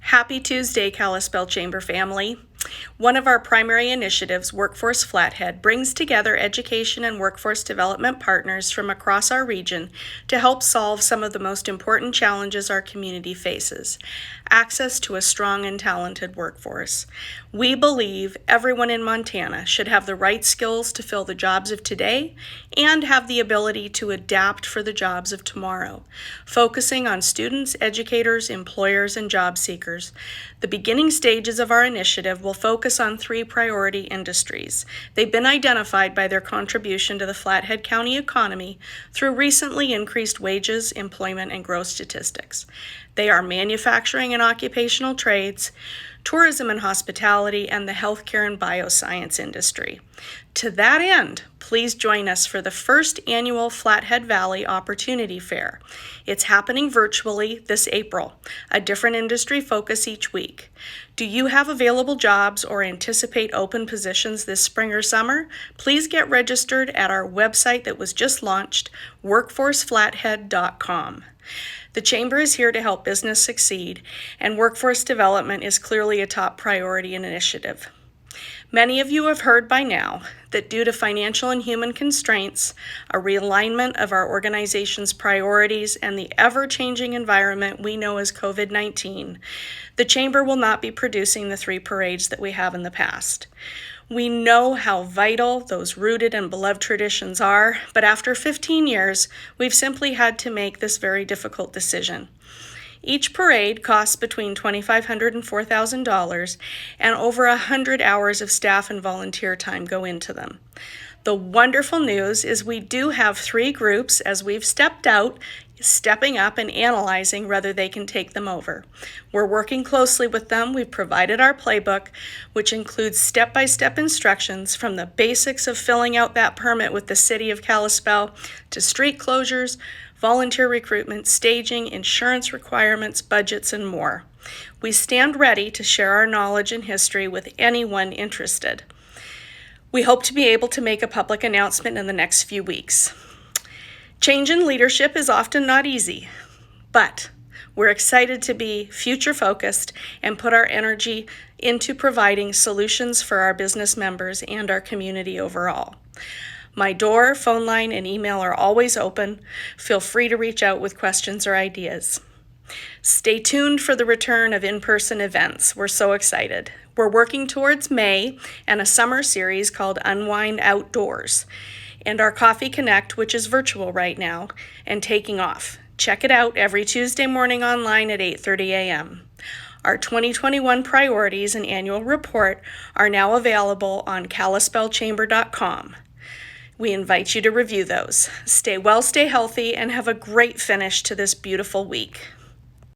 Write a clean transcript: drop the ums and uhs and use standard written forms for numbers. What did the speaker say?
Happy Tuesday, Kalispell Chamber family. One of our primary initiatives, Workforce Flathead, brings together education and workforce development partners from across our region to help solve some of the most important challenges our community faces: access to a strong and talented workforce. We believe everyone in Montana should have the right skills to fill the jobs of today and have the ability to adapt for the jobs of tomorrow, focusing on students, educators, employers, and job seekers. The beginning stages of our initiative will focus on 3 priority industries. They've been identified by their contribution to the Flathead County economy through recently increased wages, employment, and growth statistics. They are manufacturing and occupational trades, tourism and hospitality, and the healthcare and bioscience industry. To that end, please join us for the first annual Flathead Valley Opportunity Fair. It's happening virtually this April, a different industry focus each week. Do you have available jobs or anticipate open positions this spring or summer? Please get registered at our website that was just launched, workforceflathead.com. The Chamber is here to help business succeed, and workforce development is clearly a top priority and initiative. Many of you have heard by now that due to financial and human constraints, a realignment of our organization's priorities, and the ever-changing environment we know as COVID-19, the Chamber will not be producing the 3 parades that we have in the past. We know how vital those rooted and beloved traditions are, but after 15 years, we've simply had to make this very difficult decision. Each parade costs between $2,500 and $4,000, and over 100 hours of staff and volunteer time go into them. The wonderful news is we do have 3 groups, as we've stepping up and analyzing whether they can take them over. We're working closely with them. We've provided our playbook, which includes step-by-step instructions from the basics of filling out that permit with the City of Kalispell to street closures, volunteer recruitment, staging, insurance requirements, budgets, and more. We stand ready to share our knowledge and history with anyone interested. We hope to be able to make a public announcement in the next few weeks. Change in leadership is often not easy, but we're excited to be future-focused and put our energy into providing solutions for our business members and our community overall. My door, phone line, and email are always open. Feel free to reach out with questions or ideas. Stay tuned for the return of in-person events. We're so excited. We're working towards May and a summer series called Unwind Outdoors, and our Coffee Connect, which is virtual right now and taking off. Check it out every Tuesday morning online at 8:30 a.m. Our 2021 priorities and annual report are now available on kalispellchamber.com. We invite you to review those. Stay well, stay healthy, and have a great finish to this beautiful week.